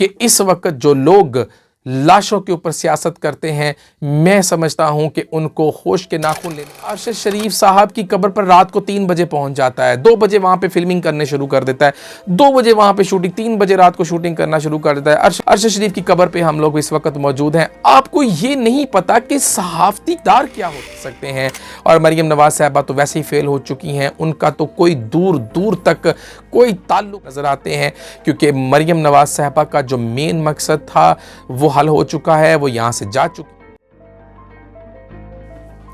कि इस वक्त जो लोग लाशों के ऊपर सियासत करते हैं, मैं समझता हूं कि उनको होश के नाखून लेने। अरशद शरीफ साहब की कब्र पर रात को 3 बजे पहुंच जाता है, 2 बजे वहां पे फिल्मिंग करने शुरू कर देता है, 2 बजे वहां पे शूटिंग, 3 बजे रात को शूटिंग करना शुरू कर देता है। अरशद शरीफ की कब्र पे हम लोग इस वक्त मौजूद हैं। आपको ये नहीं पता कि सहाफती इक़्तिदार क्या हो सकते हैं। और मरियम नवाज साहबा तो वैसे ही फेल हो चुकी हैं, उनका तो कोई दूर दूर तक कोई ताल्लुक नजर आते हैं, क्योंकि मरियम नवाज साहबा का जो मेन मकसद था वो हल हो चुका है, वो यहां से जा चुकी।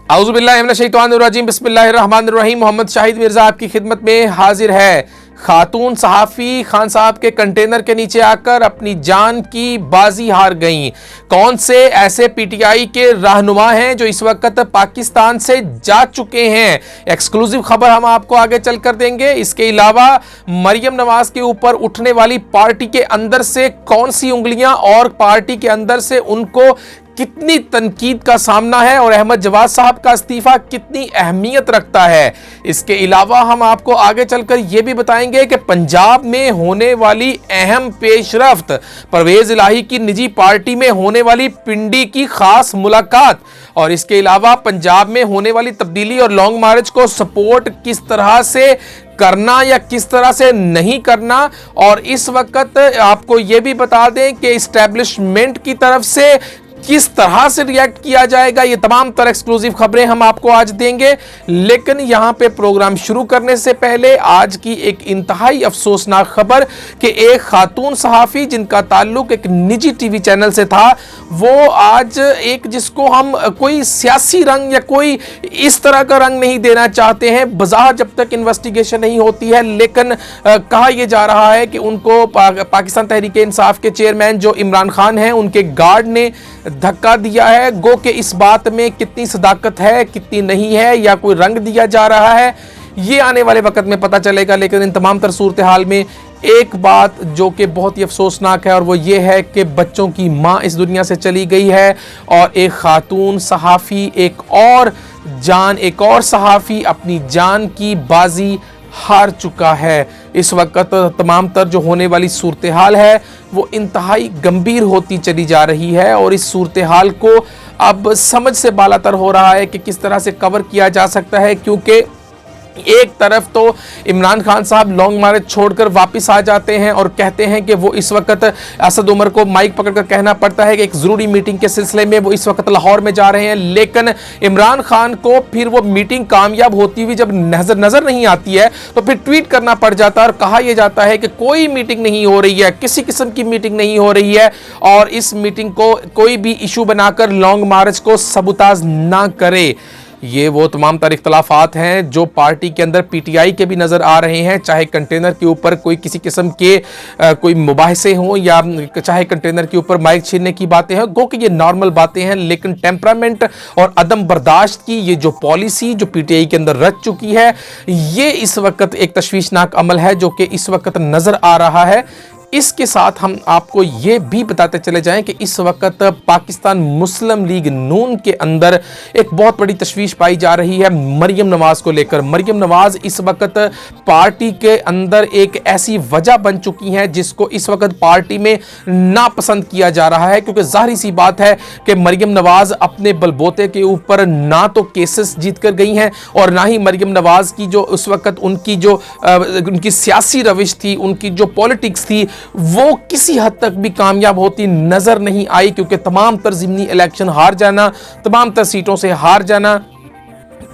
औज़ु बिल्लाहि मिनश शैतानिर रजीम, बिस्मिल्लाहिर रहमानिर रहीम। मोहम्मद शाहिद मिर्जा आपकी खिदमत में हाजिर है। खातून सहाफ़ी खान साहब के कंटेनर के नीचे आकर अपनी जान की बाजी हार गईं। कौन से ऐसे पीटीआई के रहनुमा हैं जो इस वक्त पाकिस्तान से जा चुके हैं? एक्सक्लूसिव खबर हम आपको आगे चलकर देंगे। इसके अलावा मरियम नवाज के ऊपर उठने वाली पार्टी के अंदर से कौन सी उंगलियां और पार्टी के अंदर से उनको कितनी तनकीद का सामना है और अहमद जवाद साहब का इस्तीफा कितनी अहमियत रखता है। इसके अलावा हम आपको आगे चलकर यह भी बताएंगे कि पंजाब में होने वाली अहम पेशरफ्त, परवेज इलाही की निजी पार्टी में होने वाली पिंडी की खास मुलाकात, और इसके अलावा पंजाब में होने वाली तब्दीली और लॉन्ग मार्च को सपोर्ट किस तरह से करना या किस तरह से नहीं करना। और इस वक्त आपको यह भी बता दें कि इस्टेब्लिशमेंट की तरफ से किस तरह से रिएक्ट किया जाएगा। ये तमाम तरह एक्सक्लूसिव खबरें हम आपको आज देंगे। लेकिन यहां पे प्रोग्राम शुरू करने से पहले आज की एक इंतहाई अफसोसनाक खबर कि एक खातून सहाफ़ी जिनका ताल्लुक एक निजी टीवी चैनल से था, वो आज एक जिसको हम कोई सियासी रंग या कोई इस तरह का रंग नहीं देना चाहते हैं, बज़ाहिर जब तक इन्वेस्टिगेशन नहीं होती है, लेकिन कहा यह जा रहा है कि उनको पाकिस्तान तहरीक इंसाफ के चेयरमैन जो इमरान खान हैं, उनके गार्ड ने धक्का दिया है। गो कि इस बात में कितनी सदाकत है, कितनी नहीं है, या कोई रंग दिया जा रहा है, ये आने वाले वक्त में पता चलेगा। लेकिन इन तमाम तर सूरत हाल में एक बात जो कि बहुत ही अफसोसनाक है, और वो ये है कि बच्चों की माँ इस दुनिया से चली गई है, और एक खातून सहाफ़ी, एक और सहाफ़ी अपनी जान की बाजी हार चुका है। इस वक्त तमाम तर जो होने वाली सूरत हाल है वो इंतहाई गंभीर होती चली जा रही है, और इस सूरत हाल को अब समझ से बालातर हो रहा है कि किस तरह से कवर किया जा सकता है। क्योंकि एक तरफ तो इमरान खान साहब लॉन्ग मार्च छोड़कर वापस आ जाते हैं और कहते हैं कि वो इस वक्त असद उमर को माइक पकड़कर कहना पड़ता है कि एक ज़रूरी मीटिंग के सिलसिले में वो इस वक्त लाहौर में जा रहे हैं। लेकिन इमरान खान को फिर वो मीटिंग कामयाब होती हुई जब नजर नहीं आती है तो फिर ट्वीट करना पड़ जाता है और कहा यह जाता है कि कोई मीटिंग नहीं हो रही है, किसी किस्म की मीटिंग नहीं हो रही है, और इस मीटिंग को कोई भी इशू बनाकर लॉन्ग मार्च को सबूताज ना करे। ये वो तमाम तरह इख्तलाफात हैं जो पार्टी के अंदर पीटीआई के भी नज़र आ रहे हैं, चाहे कंटेनर के ऊपर कोई किसी किस्म के कोई मुबाहिसे हों, या चाहे कंटेनर के ऊपर माइक छीनने की बातें हैं। गो कि ये नॉर्मल बातें हैं, लेकिन टेम्परामेंट और अदम बर्दाश्त की ये जो पॉलिसी जो पीटीआई के अंदर रच चुकी है, ये इस वक्त एक तशवीशनाक अमल है जो कि इस वक्त नज़र आ रहा है। इसके साथ हम आपको ये भी बताते चले जाएं कि इस वक्त पाकिस्तान मुस्लिम लीग नून के अंदर एक बहुत बड़ी तशवीश पाई जा रही है मरियम नवाज को लेकर। मरियम नवाज इस वक्त पार्टी के अंदर एक ऐसी वजह बन चुकी हैं जिसको इस वक्त पार्टी में नापसंद किया जा रहा है, क्योंकि जाहिर सी बात है कि मरियम नवाज अपने बलबोते के ऊपर ना तो केसेस जीत कर गई हैं, और ना ही मरियम नवाज की जो उस वक्त उनकी सियासी रविश थी, उनकी जो पॉलिटिक्स थी, वो किसी हद तक भी कामयाब होती नजर नहीं आई। क्योंकि तमाम तर ज़िमनी इलेक्शन हार जाना, तमाम तर सीटों से हार जाना,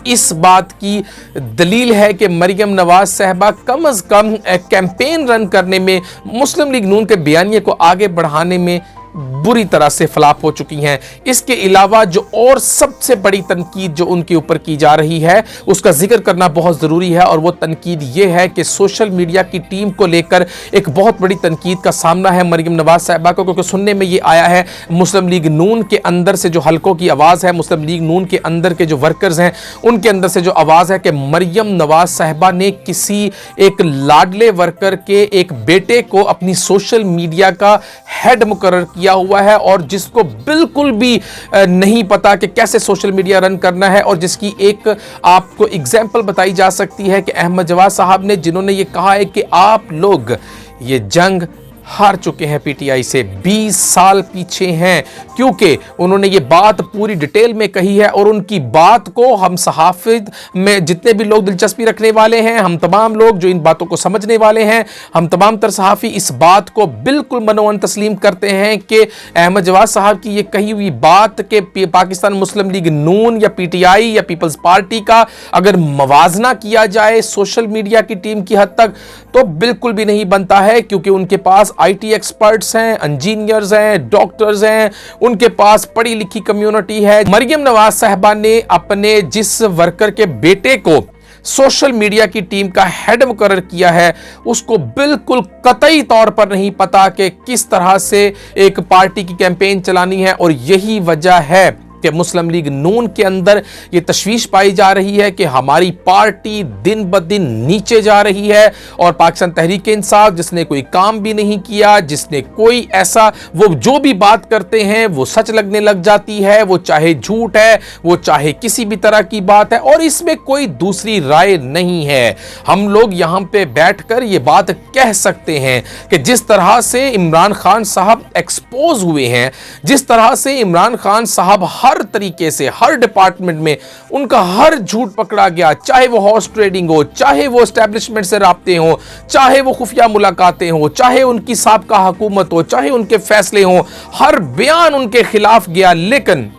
इस बात की दलील है कि मरियम नवाज साहबा कम अज़ कम कैंपेन रन करने में, मुस्लिम लीग नून के बयानिए को आगे बढ़ाने में बुरी तरह से फ्लॉप हो चुकी हैं। इसके अलावा जो और सबसे बड़ी तनकीद जो उनके ऊपर की जा रही है उसका जिक्र करना बहुत ज़रूरी है, और वो तनकीद ये है कि सोशल मीडिया की टीम को लेकर एक बहुत बड़ी तनकीद का सामना है मरियम नवाज साहबा को। क्योंकि सुनने में ये आया है मुस्लिम लीग नून के अंदर से जो हलकों की आवाज़ है, मुस्लिम लीग नून के अंदर के जो वर्कर्स हैं उनके अंदर से जो आवाज़ है कि मरियम नवाज साहबा ने किसी एक लाडले वर्कर के एक बेटे को अपनी सोशल मीडिया का हेड मुकर्रर किया हुआ है, और जिसको बिल्कुल भी नहीं पता कि कैसे सोशल मीडिया रन करना है। और जिसकी एक आपको एग्जांपल बताई जा सकती है कि अहमद जवाद साहब ने, जिन्होंने ये कहा है कि आप लोग ये जंग हार चुके हैं पीटीआई से, 20 साल पीछे हैं, क्योंकि उन्होंने ये बात पूरी डिटेल में कही है और उनकी बात को हम सहाफत में जितने भी लोग दिलचस्पी रखने वाले हैं, हम तमाम लोग जो इन बातों को समझने वाले हैं, हम तमाम तर सहाफ़ी इस बात को बिल्कुल मनोअन तस्लीम करते हैं कि अहमद जवाद साहब की ये कही हुई बात कि पाकिस्तान मुस्लिम लीग नून या पीटीआई या पीपल्स पार्टी का अगर मवाजना किया जाए सोशल मीडिया की टीम की हद तक तो बिल्कुल भी नहीं बनता है, क्योंकि उनके पास आईटी एक्सपर्ट्स हैं, इंजीनियर्स हैं, डॉक्टर्स हैं, उनके पास पढ़ी लिखी कम्युनिटी है। मरियम नवाज साहबा ने अपने जिस वर्कर के बेटे को सोशल मीडिया की टीम का हेड मुकर्रर किया है उसको बिल्कुल कतई तौर पर नहीं पता कि किस तरह से एक पार्टी की कैंपेन चलानी है, और यही वजह है कि मुस्लिम लीग नून के अंदर ये तशवीश पाई जा रही है कि हमारी पार्टी दिन ब दिन नीचे जा रही है, और पाकिस्तान तहरीक इंसाफ जिसने कोई काम भी नहीं किया, जिसने कोई ऐसा, वो जो भी बात करते हैं वो सच लगने लग जाती है, वो चाहे झूठ है, वो चाहे किसी भी तरह की बात है, और इसमें कोई दूसरी राय नहीं है। हम लोग यहाँ पे बैठकर ये बात कह सकते हैं कि जिस तरह से इमरान खान साहब एक्सपोज हुए हैं, जिस तरह से इमरान खान साहब हर तरीके से हर डिपार्टमेंट में उनका हर झूठ पकड़ा गया, चाहे वो हॉर्स ट्रेडिंग हो, चाहे वो एस्टेब्लिशमेंट से राब्ते हो, चाहे वो खुफिया मुलाकातें हो, चाहे उनकी साबका हुकूमत हो, चाहे उनके फैसले हो, हर बयान उनके खिलाफ गया। लेकिन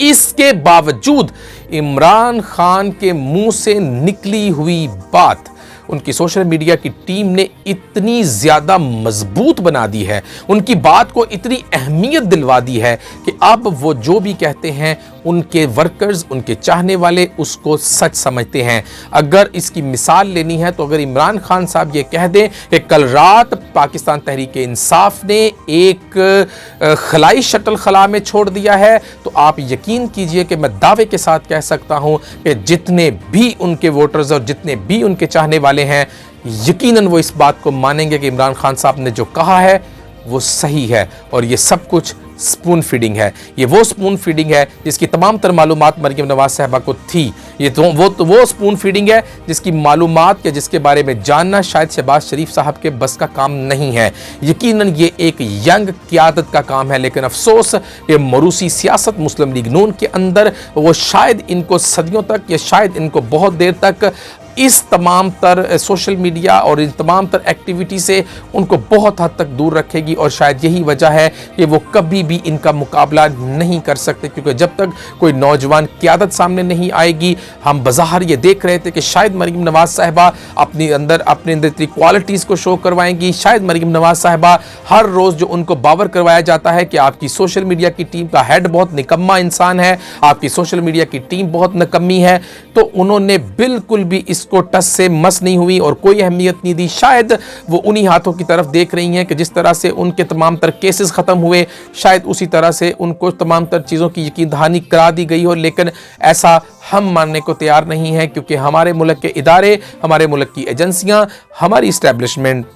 इसके बावजूद इमरान खान के मुंह से निकली हुई बात उनकी सोशल मीडिया की टीम ने इतनी ज्यादा मजबूत बना दी है, उनकी बात को इतनी अहमियत दिलवा दी है कि अब वो जो भी कहते हैं उनके वर्कर्स, उनके चाहने वाले उसको सच समझते हैं। अगर इसकी मिसाल लेनी है तो अगर इमरान खान साहब ये कह दें कि कल रात पाकिस्तान तहरीक इंसाफ ने एक खलाई शटल खला में छोड़ दिया है, तो आप यकीन कीजिए कि मैं दावे के साथ कह सकता हूं कि जितने भी उनके वोटर्स और जितने भी उनके चाहने वाले हैं, यकीनन वो इस बात को मानेंगे कि इमरान खान साहब ने जो कहा है वो सही है, और ये सब कुछ स्पून फीडिंग है। ये वो स्पून फीडिंग है जिसकी तमाम तर मालूमात मरियम नवाज साहबा को थी। ये तो वो स्पून फीडिंग है जिसकी मालूमात या जिसके बारे में जानना शायद शहबाज शरीफ साहब के बस का काम नहीं है। यकीनन ये एक यंग क़यादत का काम है, लेकिन अफसोस ये मरूसी सियासत मुस्लिम लीग नून के अंदर वो शायद इनको सदियों तक या शायद इनको बहुत देर तक इस तमाम तर सोशल मीडिया और इन तमाम तर एक्टिविटी से उनको बहुत हद तक दूर रखेगी, और शायद यही वजह है कि वो कभी भी इनका मुकाबला नहीं कर सकते, क्योंकि जब तक कोई नौजवान क़यादत सामने नहीं आएगी। हम बज़ाहिर ये देख रहे थे कि शायद मरियम नवाज साहिबा अपने अंदर इतनी क्वालिटीज़ को शो करवाएंगी, शायद मरियम नवाज साहिबा हर रोज़ जो उनको बावर करवाया जाता है कि आपकी सोशल मीडिया की टीम का हेड बहुत निकम्मा इंसान है, आपकी सोशल मीडिया की टीम बहुत निकम्मी है, तो उन्होंने बिल्कुल भी इसको टस से मस नहीं हुई और कोई अहमियत नहीं दी। शायद वो उन्हीं हाथों की तरफ देख रही हैं कि जिस तरह से उनके तमाम तर केसेस ख़त्म हुए, शायद उसी तरह से उनको तमाम तर चीज़ों की यकीन दहानी करा दी गई हो, लेकिन ऐसा हम मानने को तैयार नहीं है, क्योंकि हमारे मुल्क के इदारे, हमारे मुल्क की एजेंसियां, हमारी इस्टेब्लिशमेंट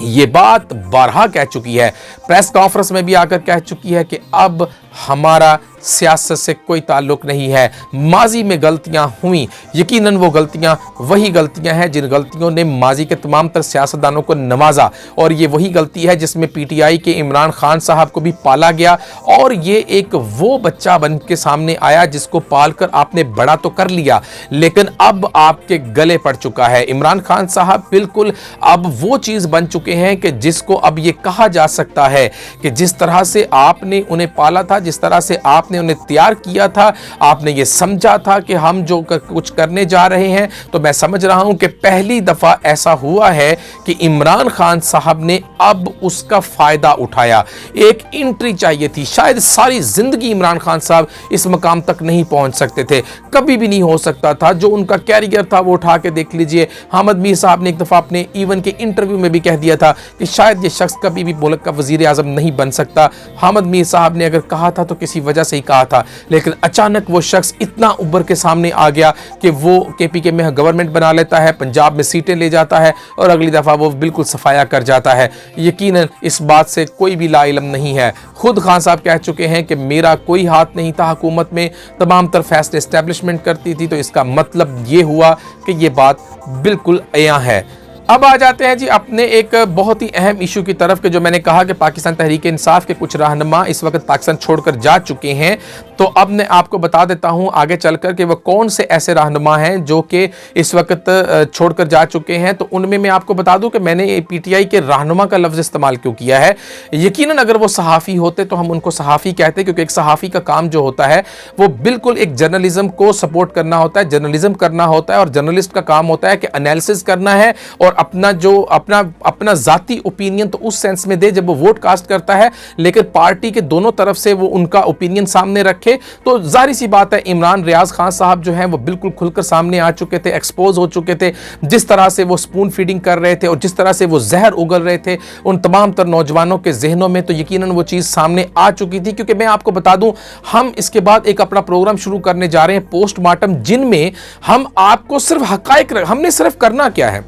ये बात बारहा कह चुकी है, प्रेस कॉन्फ्रेंस में भी आकर कह चुकी है कि अब हमारा सियासत से कोई ताल्लुक नहीं है। माजी में गलतियां हुई, यकीनन वो गलतियां वही गलतियां हैं जिन गलतियों ने माजी के तमाम तर सियासतदानों को नवाजा, और ये वही गलती है जिसमें पीटीआई के इमरान खान साहब को भी पाला गया, और ये एक वो बच्चा बन के सामने आया जिसको पाल कर आपने बड़ा तो कर लिया, लेकिन अब आपके गले पड़ चुका है। इमरान खान साहब बिल्कुल अब वो चीज़ बन चुके हैं कि जिसको अब ये कहा जा सकता है कि जिस तरह से आपने उन्हें पाला था, जिस तरह से आपने उन्हें तैयार किया था, आपने ये समझा था कि हम जो कुछ करने जा रहे हैं, तो मैं समझ रहा हूं कि पहली दफा ऐसा हुआ है कि इमरान खान साहब ने अब उसका फायदा उठाया। एक एंट्री चाहिए थी, शायद सारी जिंदगी इमरान खान साहब इस मकाम तक नहीं पहुंच सकते थे, कभी भी नहीं हो सकता था। जो उनका कैरियर था वो उठा के देख लीजिए। हामिद मीर साहब ने एक दफा अपने इवन के इंटरव्यू में भी कह दिया था कि शायद ये शख्स कभी भी मुल्क का वजीर आजम नहीं बन सकता। हामिद मीर साहब ने अगर कहा था तो किसी वजह से ही कहा था, लेकिन अचानक वो शख्स इतना उभर के सामने आ गया कि वो केपीके में गवर्नमेंट बना लेता है, पंजाब में सीटें ले जाता है, और अगली दफा वो बिल्कुल सफाया कर जाता है। यकीनन इस बात से कोई भी लाइलम नहीं है। खुद खान साहब कह चुके हैं कि मेरा कोई हाथ नहीं था हुकूमत में, तमाम तर फैसले एस्टेब्लिशमेंट करती थी, तो इसका मतलब ये हुआ कि ये बात बिल्कुल अया है। अब आ जाते हैं जी अपने एक बहुत ही अहम इशू की तरफ के, जो मैंने कहा कि पाकिस्तान तहरीक इंसाफ के कुछ रहनुमा इस वक्त पाकिस्तान छोड़कर जा चुके हैं। तो अब मैं आपको बता देता हूं आगे चलकर कि वो कौन से ऐसे रहनुमा हैं जो कि इस वक्त छोड़कर जा चुके हैं। तो उनमें मैं आपको बता दूं कि मैंने पीटीआई के रहनुमा का लफ्ज़ इस्तेमाल क्यों किया है। यकीनन अगर वो सहाफ़ी होते तो हम उनको सहाफ़ी कहते, क्योंकि एक सहाफ़ी का काम जो होता है वो बिल्कुल एक जर्नलिज्म को सपोर्ट करना होता है, जर्नलिज्म करना होता है। और जर्नलिस्ट का काम होता है कि एनालिसिस करना है और अपना जाती ओपिनियन तो उस सेंस में दे जब वो वोट कास्ट करता है, लेकिन पार्टी के दोनों तरफ से वो उनका ओपिनियन सामने रखे। तो जाहिर सी बात है इमरान रियाज खान साहब जो हैं वो बिल्कुल खुलकर सामने आ चुके थे, एक्सपोज हो चुके थे। जिस तरह से वो स्पून फीडिंग कर रहे थे और जिस तरह से वो जहर उगल रहे थे उन तमाम तर नौजवानों के जहनों में, तो यकीनन वो चीज़ सामने आ चुकी थी। क्योंकि मैं आपको बता दूं, हम इसके बाद एक अपना प्रोग्राम शुरू करने जा रहे हैं पोस्टमार्टम, जिनमें हम आपको सिर्फ हकायक, हमने सिर्फ करना क्या है,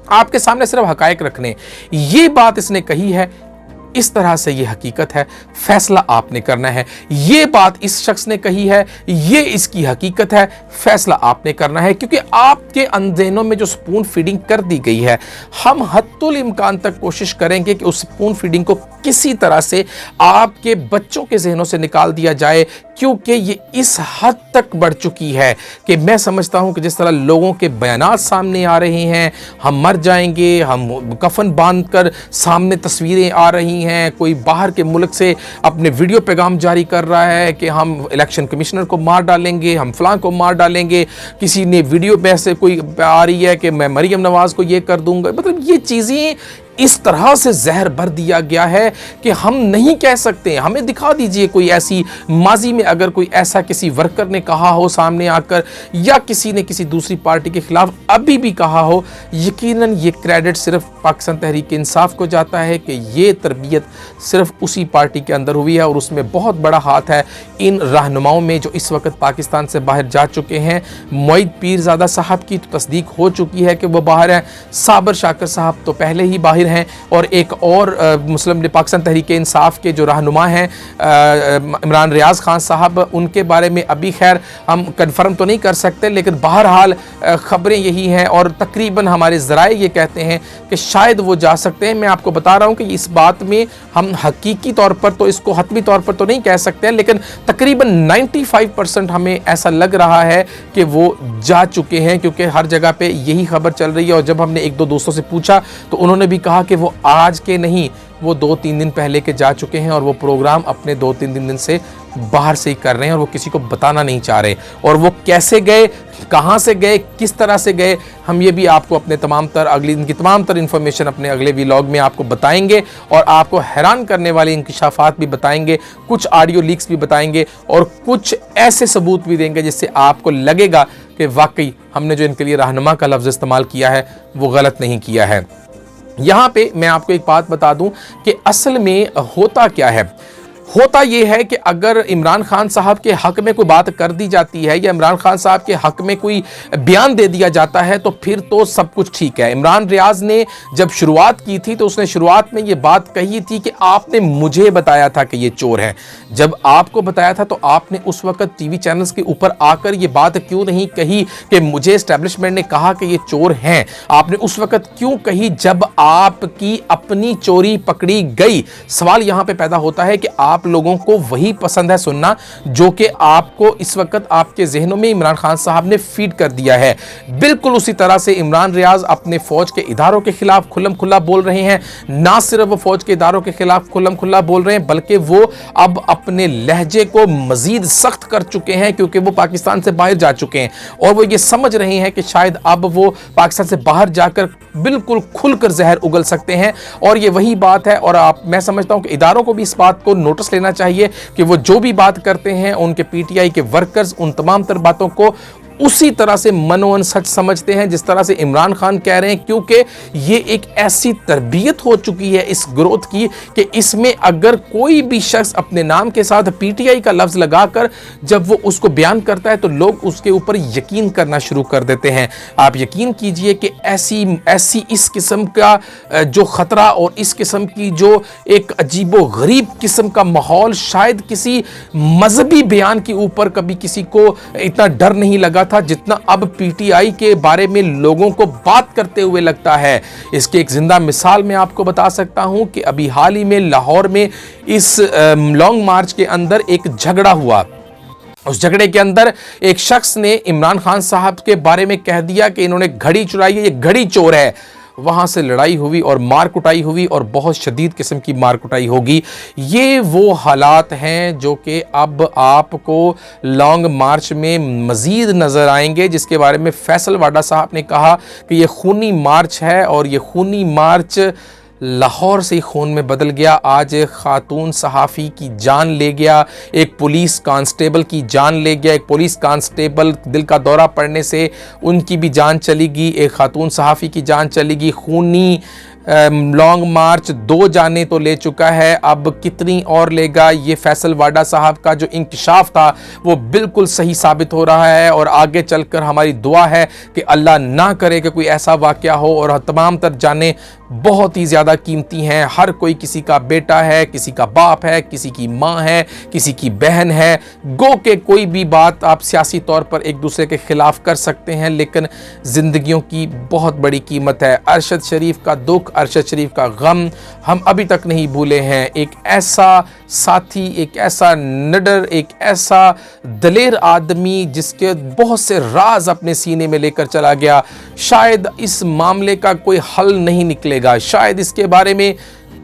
आपके सामने सिर्फ हकायक रखने। ये बात इसने कही है, इस तरह से ये हकीकत है, फैसला आपने करना है। ये बात इस शख्स ने कही है, ये इसकी हकीकत है, फैसला आपने करना है। क्योंकि आपके अनदेनों में जो स्पून फीडिंग कर दी गई है, हम हद्दुल इम्कान तक कोशिश करेंगे कि उस स्पून फीडिंग को किसी तरह से आपके बच्चों के जहनों से निकाल दिया जाए। क्योंकि ये इस हद तक बढ़ चुकी है कि मैं समझता हूं कि जिस तरह लोगों के बयानात सामने आ रहे हैं, हम मर जाएंगे, हम कफन बांधकर, सामने तस्वीरें आ रही हैं, कोई बाहर के मुल्क से अपने वीडियो पैगाम जारी कर रहा है कि हम इलेक्शन कमिश्नर को मार डालेंगे, हम फलां को मार डालेंगे। किसी ने वीडियो में से कोई आ रही है कि मैं मरीम नवाज को ये कर दूंगा। मतलब ये चीज़ें इस तरह से जहर भर दिया गया है कि हम नहीं कह सकते। हमें दिखा दीजिए कोई ऐसी, माजी में अगर कोई ऐसा किसी वर्कर ने कहा हो सामने आकर, या किसी ने किसी दूसरी पार्टी के खिलाफ अभी भी कहा हो, यकीनन ये क्रेडिट सिर्फ पाकिस्तान तहरीक इंसाफ को जाता है कि ये तरबियत सिर्फ उसी पार्टी के अंदर हुई है। और उसमें बहुत बड़ा हाथ है इन रहनुमाओं में जो इस वक्त पाकिस्तान से बाहर जा चुके हैं। मोईद पीरजादा साहब की तो तस्दीक हो चुकी है कि वो बाहर हैं, साबर शाकर साहब तो पहले ही बाहर हैं, और एक और मुस्लिम लीग पाकिस्तान तहरीक इंसाफ के जो रहनुमा हैं इमरान रियाज खान साहब, उनके बारे में अभी खैर हम कंफर्म तो नहीं कर सकते, लेकिन बहरहाल खबरें यही हैं और तकरीबन हमारे ज़राए ये कहते हैं कि शायद वो जा सकते हैं। मैं आपको बता रहा हूँ कि इस बात में हम हकीकी तौर पर तो इसको हतमी तौर पर तो नहीं कह सकते हैं, लेकिन तकरीबन 95% हमें ऐसा लग रहा है कि वो जा चुके हैं, क्योंकि हर जगह पे यही खबर चल रही है। और जब हमने एक दो दोस्तों से पूछा तो उन्होंने भी कहा कि वो आज के नहीं, वो 2-3 दिन पहले के जा चुके हैं और वो प्रोग्राम अपने 2-3 दिन से बाहर से ही कर रहे हैं और वो किसी को बताना नहीं चाह रहे। और वो कैसे गए, कहाँ से गए, किस तरह से गए, हम ये भी आपको अपने तमाम तर अगली दिन की तमाम तर इन्फॉर्मेशन अपने अगले व्लॉग में आपको बताएंगे और आपको हैरान करने वाले इंकिशाफात भी बताएंगे, कुछ ऑडियो लीक्स भी बताएंगे और कुछ ऐसे सबूत भी देंगे जिससे आपको लगेगा कि वाकई हमने जो इनके लिए रहनुमा का लफ्ज़ इस्तेमाल किया है वो गलत नहीं किया है। यहाँ पे मैं आपको एक बात बता दूं कि असल में होता क्या है। होता यह है कि अगर इमरान खान साहब के हक में कोई बात कर दी जाती है या इमरान खान साहब के हक में कोई बयान दे दिया जाता है तो फिर तो सब कुछ ठीक है। इमरान रियाज ने जब शुरुआत की थी तो उसने शुरुआत में ये बात कही थी कि आपने मुझे बताया था कि ये चोर हैं। जब आपको बताया था तो आपने उस वक्त टीवी चैनल्स के ऊपर आकर ये बात क्यों नहीं कही कि मुझे एस्टेब्लिशमेंट ने कहा कि ये चोर हैं? आपने उस वक्त क्यों कही जब आपकी अपनी चोरी पकड़ी गई? सवाल यहाँ पे पैदा होता है कि आप लोगों को वही पसंद है सुनना जो कि आपको इस वक्त आपके जहनों में इमरान खान साहब ने फीड कर दिया है। बिल्कुल उसी तरह से इमरान रियाज अपने फौज के इदारों के खिलाफ खुल्लम खुल्ला बोल रहे हैं। ना सिर्फ वो फौज के इदारों के खिलाफ खुल्लम खुल्ला बोल रहे हैं बल्कि वो अब अपने लहजे को मजीद सख्त कर चुके हैं क्योंकि वो पाकिस्तान से बाहर जा चुके हैं और वो ये समझ रहे हैं कि शायद अब वो पाकिस्तान से बाहर जाकर बिल्कुल खुलकर जहर उगल सकते हैं। और ये वही बात है और मैं समझता हूं कि इदारों को भी इस बात को नोटिस लेना चाहिए कि वो जो भी बात करते हैं उनके पीटीआई के वर्कर्स उन तमाम तर बातों को उसी तरह से मनोन सच समझते हैं जिस तरह से इमरान खान कह रहे हैं, क्योंकि ये एक ऐसी तरबियत हो चुकी है इस ग्रोथ की कि इसमें अगर कोई भी शख्स अपने नाम के साथ पीटीआई का लफ्ज़ लगाकर जब वो उसको बयान करता है तो लोग उसके ऊपर यकीन करना शुरू कर देते हैं। आप यकीन कीजिए कि ऐसी इस किस्म का जो ख़तरा और इस किस्म की जो एक अजीबो गरीब किस्म का माहौल शायद किसी मजहबी बयान के ऊपर कभी किसी को इतना डर नहीं लगा था जितना अब पीटीआई के बारे में लोगों को बात करते हुए लगता है। इसकी एक जिंदा मिसाल मैं आपको बता सकता हूं कि अभी हाल ही में लाहौर में इस लॉन्ग मार्च के अंदर एक झगड़ा हुआ। उस झगड़े के अंदर एक शख्स ने इमरान खान साहब के बारे में कह दिया कि इन्होंने घड़ी चुराई है, ये घड़ी चोर है। वहां से लड़ाई हुई और मार कुटाई हुई और बहुत शदीद किस्म की मार कुटाई होगी। ये वो हालात हैं जो कि अब आपको लॉन्ग मार्च में मज़ीद नज़र आएंगे, जिसके बारे में फैसल वाडा साहब ने कहा कि ये खूनी मार्च है और ये खूनी मार्च लाहौर से खून में बदल गया। आज खातून सहाफ़ी की जान ले गया, एक पुलिस कांस्टेबल की जान ले गया। एक पुलिस कांस्टेबल दिल का दौरा पड़ने से उनकी भी जान चली गई, एक खातून सहाफ़ी की जान चली गई। खूनी लॉन्ग मार्च 2 जाने तो ले चुका है, अब कितनी और लेगा। ये फैसल वाडा साहब का जो इंकशाफ था वो बिल्कुल सही साबित हो रहा है और आगे चलकर हमारी दुआ है कि अल्लाह ना करे कि कोई ऐसा वाक़या हो। और तमाम तर जाने बहुत ही ज़्यादा कीमती हैं। हर कोई किसी का बेटा है, किसी का बाप है, किसी की माँ है, किसी की बहन है। गो के कोई भी बात आप सियासी तौर पर एक दूसरे के ख़िलाफ़ कर सकते हैं, लेकिन ज़िंदगियों की बहुत बड़ी कीमत है। अरशद शरीफ का दुख, अरशद शरीफ का गम हम अभी तक नहीं भूले हैं। एक ऐसा साथी, एक ऐसा निडर, एक ऐसा दलेर आदमी जिसके बहुत से राज अपने सीने में लेकर चला गया। शायद इस मामले का कोई हल नहीं निकलेगा, शायद इसके बारे में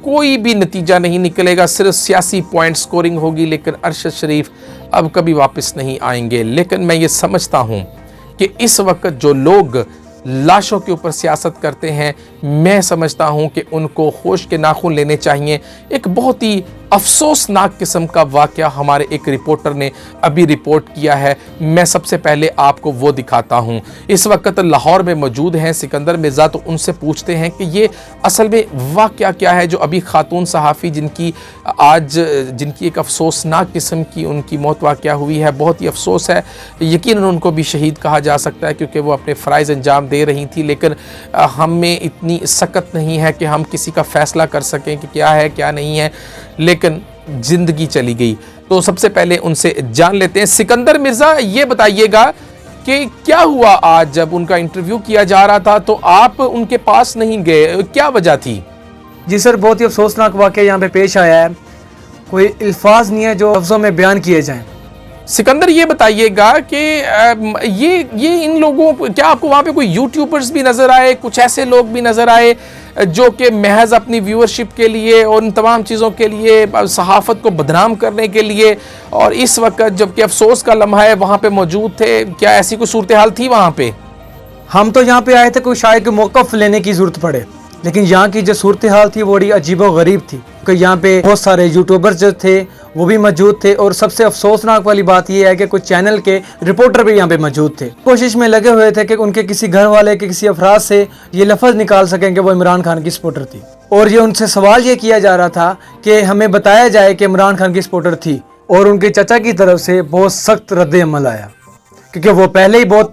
कोई भी नतीजा नहीं निकलेगा, सिर्फ सियासी पॉइंट स्कोरिंग होगी, लेकिन अरशद शरीफ अब कभी वापस नहीं आएंगे। लेकिन मैं ये समझता हूँ कि इस वक्त जो लोग लाशों के ऊपर सियासत करते हैं, मैं समझता हूं कि उनको होश के नाखून लेने चाहिए। एक बहुत ही अफसोसनाक किस्म का वाक़या हमारे एक रिपोर्टर ने अभी रिपोर्ट किया है। मैं सबसे पहले आपको वो दिखाता हूं। इस वक्त लाहौर में मौजूद हैं सिकंदर मिर्ज़ा, तो उनसे पूछते हैं कि ये असल में वाक़या क्या है जो अभी खातून सहाफ़ी जिनकी एक अफसोसनाक किस्म की उनकी मौत वाक़या हुई है। बहुत ही अफसोस है, यकीनन उनको भी शहीद कहा जा सकता है क्योंकि वो अपने फ़राइज़ अंजाम दे रही थी, लेकिन हम में इतनी सकत नहीं है कि हम किसी का फ़ैसला कर सकें कि क्या है क्या नहीं है, लेकिन ज़िंदगी चली गई। तो सबसे पहले उनसे जान लेते हैं। सिकंदर मिर्ज़ा, ये बताइएगा कि क्या हुआ आज जब उनका इंटरव्यू किया जा रहा था तो आप उनके पास नहीं गए, क्या वजह थी? जी सर, बहुत ही अफसोसनाक वाक़या यहाँ पे पेश आया है। कोई अल्फाज नहीं है जो लफ्ज़ों में बयान किए जाएं। सिकंदर, ये बताइएगा कि ये इन लोगों को, क्या आपको वहाँ पे कोई यूट्यूबर्स भी नज़र आए, कुछ ऐसे लोग भी नज़र आए जो कि महज अपनी व्यूअरशिप के लिए और उन तमाम चीज़ों के लिए, सहाफ़त को बदनाम करने के लिए, और इस वक्त जबकि अफसोस का लम्हा है वहाँ पे मौजूद थे? क्या ऐसी कोई सूरत हाल थी वहाँ पे? हम तो यहाँ पे आए थे कोई शायद मौक़िफ़ लेने की ज़रूरत पड़े, लेकिन यहाँ की जो सूरत हाल थी वो बड़ी अजीब व गरीब थी कि यहाँ पे बहुत सारे यूट्यूबर्स जो थे वो भी मौजूद थे, और सबसे अफसोसनाक वाली बात यह है कि कुछ चैनल के रिपोर्टर भी यहाँ पे मौजूद थे। कोशिश में लगे हुए थे कि उनके किसी घर वाले के किसी अफराद से ये लफ्ज़ निकाल सकें कि वो इमरान खान की सपोर्टर थी, और ये उनसे सवाल ये किया जा रहा था कि हमें बताया जाए कि इमरान खान की सपोर्टर थी, और उनके चचा की तरफ से बहुत सख्त रद्द अमल आया क्योंकि वो पहले ही बहुत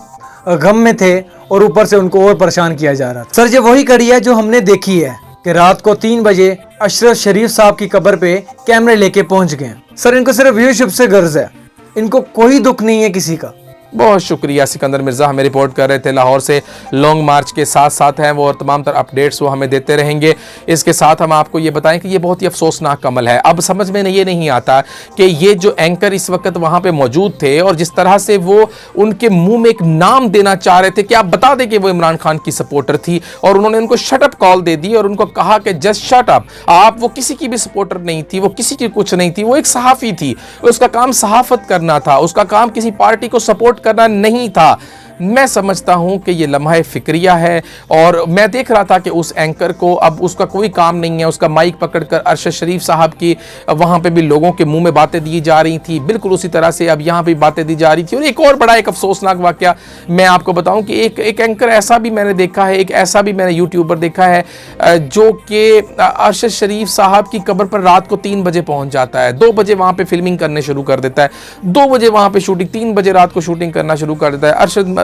गम में थे और ऊपर से उनको और परेशान किया जा रहा था। सर, ये वही कड़ी है जो हमने देखी है कि रात को 3 बजे अशरफ शरीफ साहब की कब्र पे कैमरे लेके पहुंच गए। सर, इनको सिर्फ व्यूअरशिप से गर्ज है, इनको कोई दुख नहीं है किसी का। बहुत शुक्रिया सिकंदर मिर्ज़ा, हमें रिपोर्ट कर रहे थे लाहौर से। लॉन्ग मार्च के साथ साथ हैं वो और तमाम तर अपडेट्स वो हमें देते रहेंगे। इसके साथ हम आपको ये बताएं कि ये बहुत ही अफसोसनाक अमल है। अब समझ में ये नहीं आता कि ये जो एंकर इस वक्त वहाँ पे मौजूद थे और जिस तरह से वो उनके मुंह में एक नाम देना चाह रहे थे कि आप बता दें कि वो इमरान खान की सपोर्टर थी, और उन्होंने उनको शट अप कॉल दे दी और उनको कहा कि जस्ट शट अप, आप, वो किसी की भी सपोर्टर नहीं थी, वो किसी की कुछ नहीं थी, वो एक सहाफ़ी थी, उसका काम सहाफ़त करना था, उसका काम किसी पार्टी को सपोर्ट करना नहीं था। मैं समझता हूं कि ये लम्हा फिक्रिया है, और मैं देख रहा था कि उस एंकर को अब उसका कोई काम नहीं है, उसका माइक पकड़कर अरशद शरीफ साहब की वहां पे भी लोगों के मुंह में बातें दी जा रही थी, बिल्कुल उसी तरह से अब यहां भी बातें दी जा रही थी। और एक और बड़ा एक अफसोसनाक वाकया मैं आपको बताऊं कि एक एंकर ऐसा भी मैंने देखा है, एक ऐसा भी मैंने यूट्यूबर देखा है जो कि अरशद शरीफ साहब की कब्र पर रात को 3 बजे पहुंच जाता है, 2 बजे वहां पर फिल्मिंग करने शुरू कर देता है, 2 बजे वहां पर शूटिंग, 3 बजे रात को शूटिंग करना शुरू कर देता है।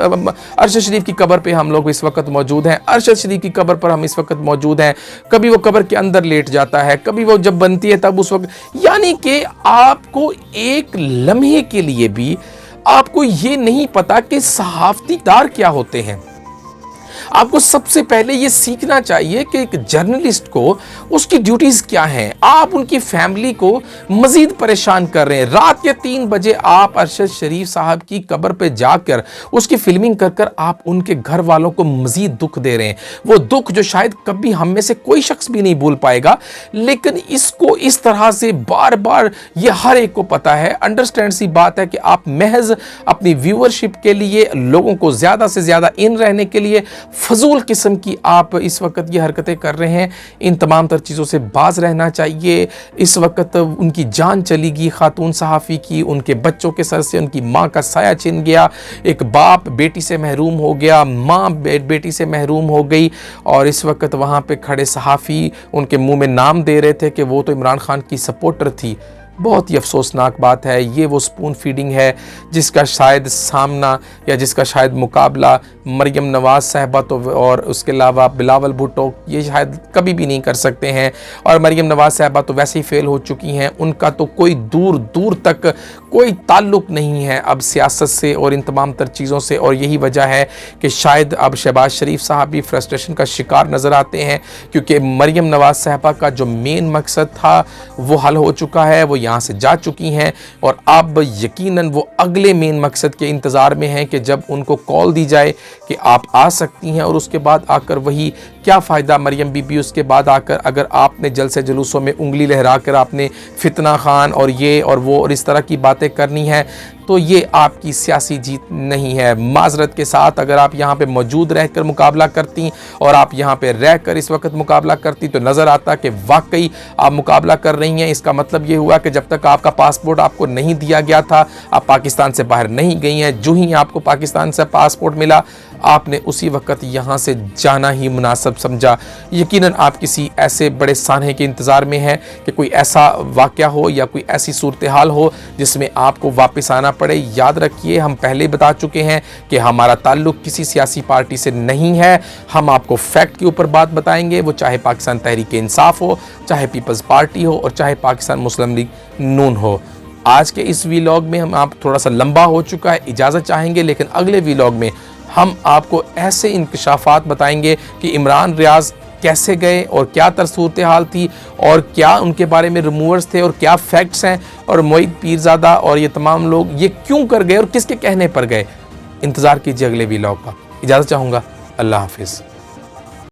अरशद शरीफ की कब्र पे हम लोग इस वक्त मौजूद हैं, अरशद शरीफ की कब्र पर हम इस वक्त मौजूद हैं। कभी वो कब्र के अंदर लेट जाता है, कभी वो जब बनती है तब उस वक्त, यानी कि आपको एक लम्हे के लिए भी आपको ये नहीं पता कि सहाफ़तीदार क्या होते हैं। आपको सबसे पहले ये सीखना चाहिए कि एक जर्नलिस्ट को उसकी ड्यूटीज क्या हैं। आप उनकी फैमिली को मजीद परेशान कर रहे हैं। रात के 3 बजे आप अरशद शरीफ साहब की कब्र पे जाकर उसकी फिल्मिंग कर कर आप उनके घर वालों को मजीद दुख दे रहे हैं। वो दुख जो शायद कभी हम में से कोई शख्स भी नहीं भूल पाएगा, लेकिन इसको इस तरह से बार बार ये हर एक को पता है। अंडरस्टैंड सी बात है कि आप महज अपनी व्यूअरशिप के लिए, लोगों को ज़्यादा से ज़्यादा इन रहने के लिए फजूल किस्म की आप इस वक्त ये हरकतें कर रहे हैं। इन तमाम तर चीज़ों से बाज रहना चाहिए। इस वक्त उनकी जान चली गई खातून सहाफ़ी की, उनके बच्चों के सर से उनकी माँ का साया छिन गया, एक बाप बेटी से महरूम हो गया, माँ बेटी से महरूम हो गई, और इस वक्त वहाँ पे खड़े सहाफ़ी उनके मुंह में नाम दे रहे थे कि वो तो इमरान खान की सपोर्टर थी। बहुत ही अफसोसनाक बात है। ये वो स्पून फीडिंग है जिसका शायद सामना या जिसका शायद मुकाबला मरियम नवाज़ साहबा तो और उसके अलावा बिलावल भुट्टो ये शायद कभी भी नहीं कर सकते हैं। और मरियम नवाज़ साहबा तो वैसे ही फेल हो चुकी हैं। उनका तो कोई दूर दूर तक कोई ताल्लुक़ नहीं है अब सियासत से और इन तमाम तर चीज़ों से। और यही वजह है कि शायद अब शहबाज शरीफ साहब भी फ्रस्ट्रेशन का शिकार नज़र आते हैं, क्योंकि मरियम नवाज़ साहबा का जो मेन मकसद था वो हल हो चुका है, वो यहाँ से जा चुकी हैं। और अब यकीनन वो अगले मेन मकसद के इंतज़ार में हैं कि जब उनको कॉल दी जाए कि आप आ सकती हैं, और उसके बाद आकर वही क्या फ़ायदा मरियम बीबी, उसके बाद आकर अगर आपने जलसे जुलूसों में उंगली लहरा कर आपने फितना खान और ये और वो और इस तरह की बातें करनी है, तो ये आपकी सियासी जीत नहीं है। माजरत के साथ अगर आप यहाँ पे मौजूद रहकर मुकाबला करती और आप यहाँ पे रहकर इस वक्त मुकाबला करती तो नज़र आता कि वाकई आप मुकाबला कर रही हैं। इसका मतलब ये हुआ कि जब तक आपका पासपोर्ट आपको नहीं दिया गया था, आप पाकिस्तान से बाहर नहीं गई हैं। जो ही आपको पाकिस्तान से पासपोर्ट मिला, आपने उसी वक्त यहाँ से जाना ही मुनासिब समझा। यकीनन आप किसी ऐसे बड़े सानहे के इंतज़ार में हैं कि कोई ऐसा वाक़या हो या कोई ऐसी सूरत हाल हो जिसमें आपको वापस आना पड़े। याद रखिए, हम पहले बता चुके हैं कि हमारा ताल्लुक़ किसी सियासी पार्टी से नहीं है। हम आपको फैक्ट के ऊपर बात बताएंगे, वो चाहे पाकिस्तान तहरीक इंसाफ हो, चाहे पीपल्स पार्टी हो और चाहे पाकिस्तान मुस्लिम लीग नून हो। आज के इस वीलॉग में हम आप थोड़ा सा लंबा हो चुका है, इजाज़त चाहेंगे, लेकिन अगले वीलॉग में हम आपको ऐसे इंकशाफात बताएंगे कि इमरान रियाज कैसे गए और क्या सूरत हाल थी और क्या उनके बारे में रूमर्स थे और क्या फैक्ट्स हैं, और मोईद पीरज़ादा और ये तमाम लोग ये क्यों कर गए और किसके कहने पर गए। इंतज़ार कीजिए अगले वीलॉग का। इजाज़त चाहूँगा। अल्लाह हाफिज़।